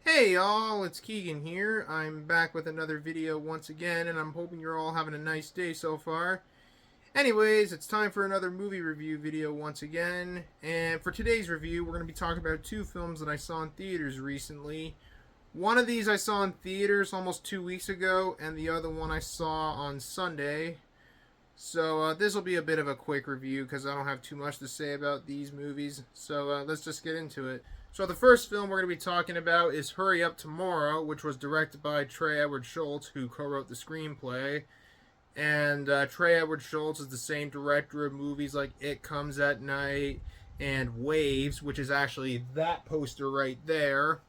Hey y'all, it's Keegan here. I'm back with another video once again, and I'm hoping you're all having a nice day so far. Anyways, it's time for another movie review video once again, and for today's review, we're going to be talking about two films that I saw in theaters recently. One of these I saw in theaters almost 2 weeks ago, and the other one I saw on Sunday. So this will be a bit of a quick review because I don't have too much to say about these movies. So let's just get into it. So the first film we're going to be talking about is Hurry Up Tomorrow, which was directed by Trey Edward Schultz, who co-wrote the screenplay. And Trey Edward Schultz is the same director of movies like It Comes at Night and Waves, which is actually that poster right there.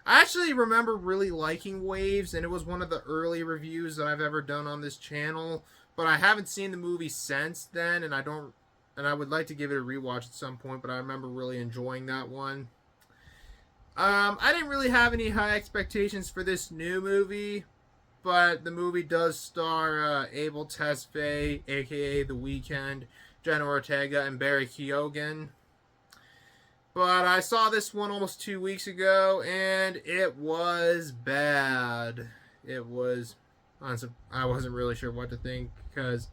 I actually remember really liking Waves, and it was one of the early reviews that I've ever done on this channel. But I haven't seen the movie since then, and I would like to give it a rewatch at some point. But I remember really enjoying that one. I didn't really have any high expectations for this new movie, but the movie does star Abel Tesfaye, aka The Weeknd, Jenna Ortega, and Barry Keoghan. But I saw this one almost 2 weeks ago, and it was bad. It was, honestly, I wasn't really sure what to think, because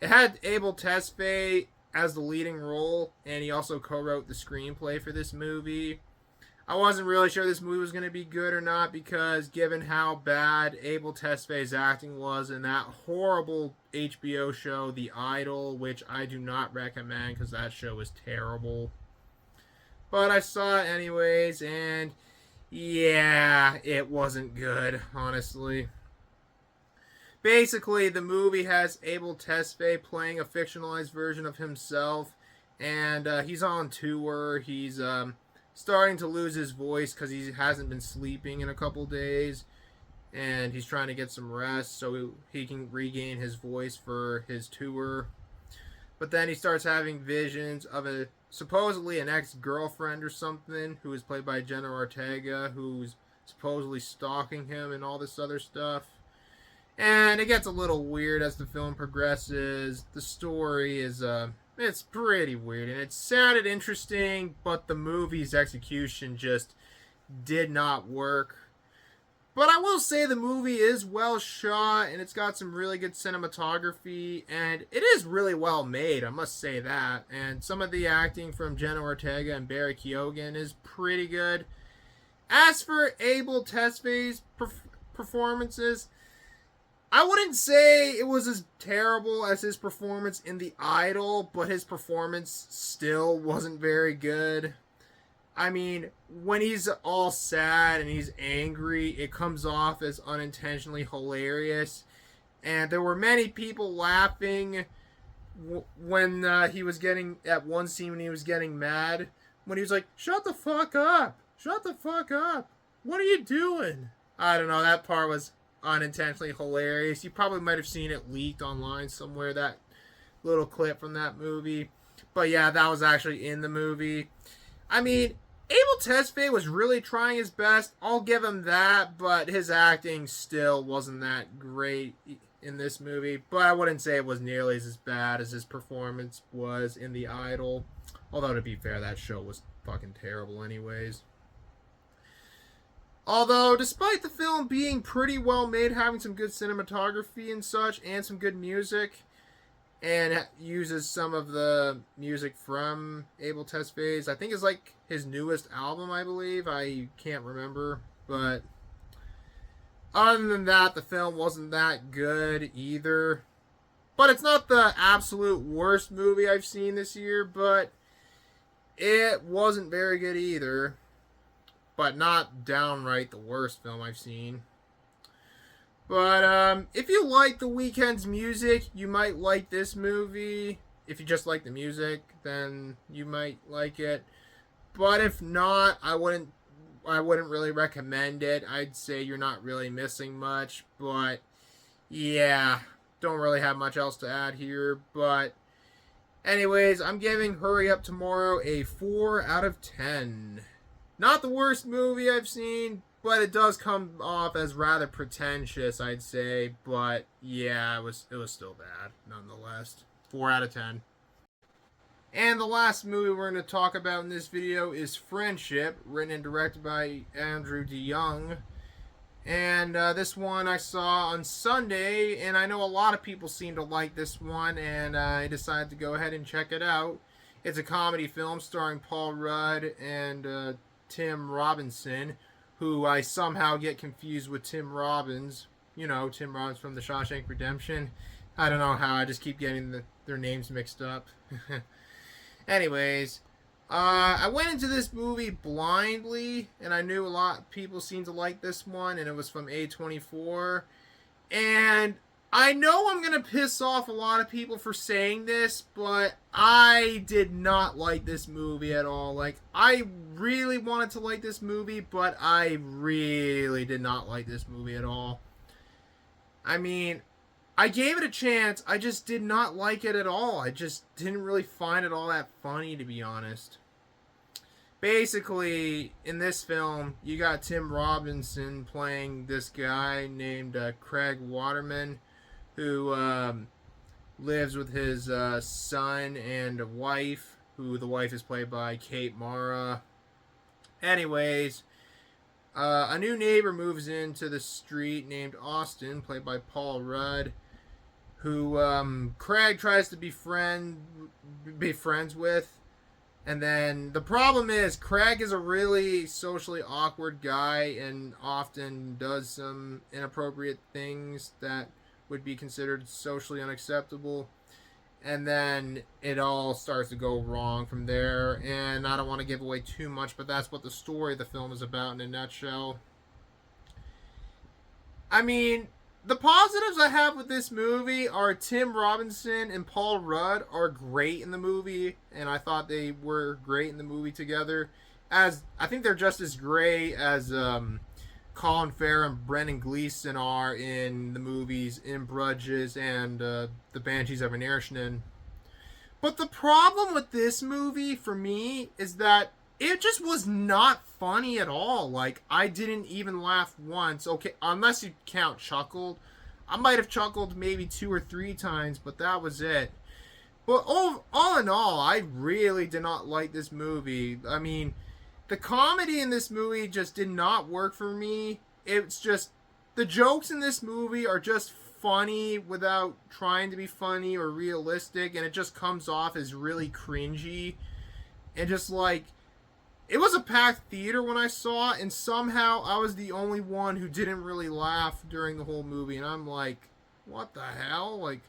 it had Abel Tesfaye as the leading role, and he also co-wrote the screenplay for this movie. I wasn't really sure this movie was going to be good or not, because given how bad Abel Tesfaye's acting was in that horrible HBO show, The Idol, which I do not recommend because that show was terrible. But I saw it anyways, and yeah, it wasn't good, honestly. Basically, the movie has Abel Tesfaye playing a fictionalized version of himself, and he's on tour. He's starting to lose his voice because he hasn't been sleeping in a couple days, and he's trying to get some rest so he can regain his voice for his tour. But then he starts having visions of supposedly an ex-girlfriend or something who is played by Jenna Ortega, who's supposedly stalking him and all this other stuff. And it gets a little weird as the film progresses. The story is it's pretty weird, and it sounded interesting, but the movie's execution just did not work. But I will say the movie is well shot, and it's got some really good cinematography, and it is really well made, I must say that. And some of the acting from Jenna Ortega and Barry Keoghan is pretty good. As for Abel Tesfaye's performances, I wouldn't say it was as terrible as his performance in The Idol, but his performance still wasn't very good. I mean, when he's all sad and he's angry, it comes off as unintentionally hilarious. And there were many people laughing when he was getting, at one scene when he was getting mad, when he was like, "Shut the fuck up! Shut the fuck up! What are you doing?" I don't know, that part was unintentionally hilarious. You probably might have seen it leaked online somewhere, that little clip from that movie. But yeah, that was actually in the movie. I mean, Abel Tesfaye was really trying his best. I'll give him that, but his acting still wasn't that great in this movie. But I wouldn't say it was nearly as bad as his performance was in The Idol. Although, to be fair, that show was fucking terrible anyways. Although, despite the film being pretty well made, having some good cinematography and such, and some good music, and uses some of the music from Abel Tesfaye's, I think it's like his newest album, I believe. I can't remember. But other than that, the film wasn't that good either. But it's not the absolute worst movie I've seen this year, but it wasn't very good either. But not downright the worst film I've seen. But if you like The Weeknd's music, you might like this movie. If you just like the music, then you might like it. But if not, I wouldn't really recommend it. I'd say you're not really missing much. But yeah, don't really have much else to add here. But anyways, I'm giving Hurry Up Tomorrow a 4 out of 10. Not the worst movie I've seen, but it does come off as rather pretentious, I'd say. But yeah, it was still bad, nonetheless. 4 out of 10. And the last movie we're going to talk about in this video is Friendship, written and directed by Andrew DeYoung. And this one I saw on Sunday, and I know a lot of people seem to like this one, and I decided to go ahead and check it out. It's a comedy film starring Paul Rudd and Tim Robinson, who I somehow get confused with Tim Robbins. You know, Tim Robbins from The Shawshank Redemption. I don't know how, I just keep getting their names mixed up. Anyways, I went into this movie blindly, and I knew a lot of people seemed to like this one, and it was from A24. And I know I'm going to piss off a lot of people for saying this, but I did not like this movie at all. Like, I really wanted to like this movie, but I really did not like this movie at all. I mean, I gave it a chance. I just did not like it at all. I just didn't really find it all that funny, to be honest. Basically, in this film, you got Tim Robinson playing this guy named Craig Waterman, who lives with his son and a wife, who the wife is played by Kate Mara. Anyways, a new neighbor moves into the street named Austin, played by Paul Rudd, who Craig tries to be friends with. And then the problem is Craig is a really socially awkward guy and often does some inappropriate things that would be considered socially unacceptable. And then it all starts to go wrong from there. And I don't want to give away too much, but that's what the story of the film is about in a nutshell. I mean, the positives I have with this movie are Tim Robinson and Paul Rudd are great in the movie, and I thought they were great in the movie together. As I think they're just as great as Colin Farrell and Brendan Gleeson are in the movies In Bruges and The Banshees of Inisherin. But the problem with this movie for me is that it just was not funny at all. Like, I didn't even laugh once. Okay, unless you count chuckled. I might have chuckled maybe 2 or 3 times, but that was it. But all in all, I really did not like this movie. I mean, the comedy in this movie just did not work for me. It's just, the jokes in this movie are just funny without trying to be funny or realistic, and it just comes off as really cringy. And just like, it was a packed theater when I saw it, and somehow I was the only one who didn't really laugh during the whole movie. And I'm like, what the hell? Like,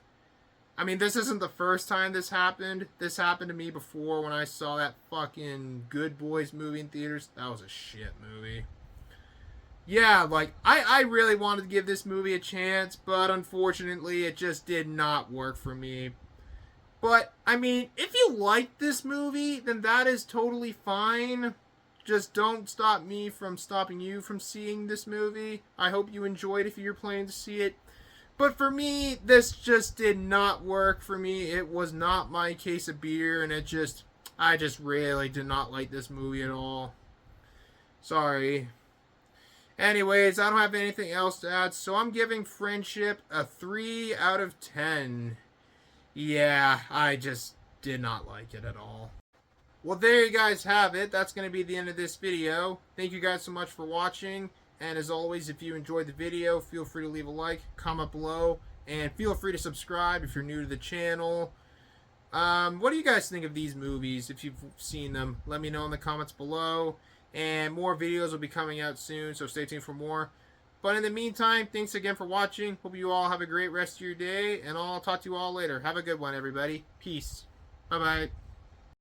I mean, this isn't the first time this happened. This happened to me before when I saw that fucking Good Boys movie in theaters. That was a shit movie. Yeah, like, I really wanted to give this movie a chance, but unfortunately it just did not work for me. But, I mean, if you like this movie, then that is totally fine. Just don't stop me from stopping you from seeing this movie. I hope you enjoyed if you're planning to see it. But for me, this just did not work for me. It was not my case of beer, and I just really did not like this movie at all. Sorry. Anyways, I don't have anything else to add, so I'm giving Friendship a 3 out of 10. Yeah, I just did not like it at all. Well, there you guys have it. That's going to be the end of this video. Thank you guys so much for watching. And as always, if you enjoyed the video, feel free to leave a like, comment below, and feel free to subscribe if you're new to the channel. What do you guys think of these movies, if you've seen them? Let me know in the comments below. And more videos will be coming out soon, so stay tuned for more. But in the meantime, thanks again for watching. Hope you all have a great rest of your day, and I'll talk to you all later. Have a good one, everybody. Peace. Bye-bye.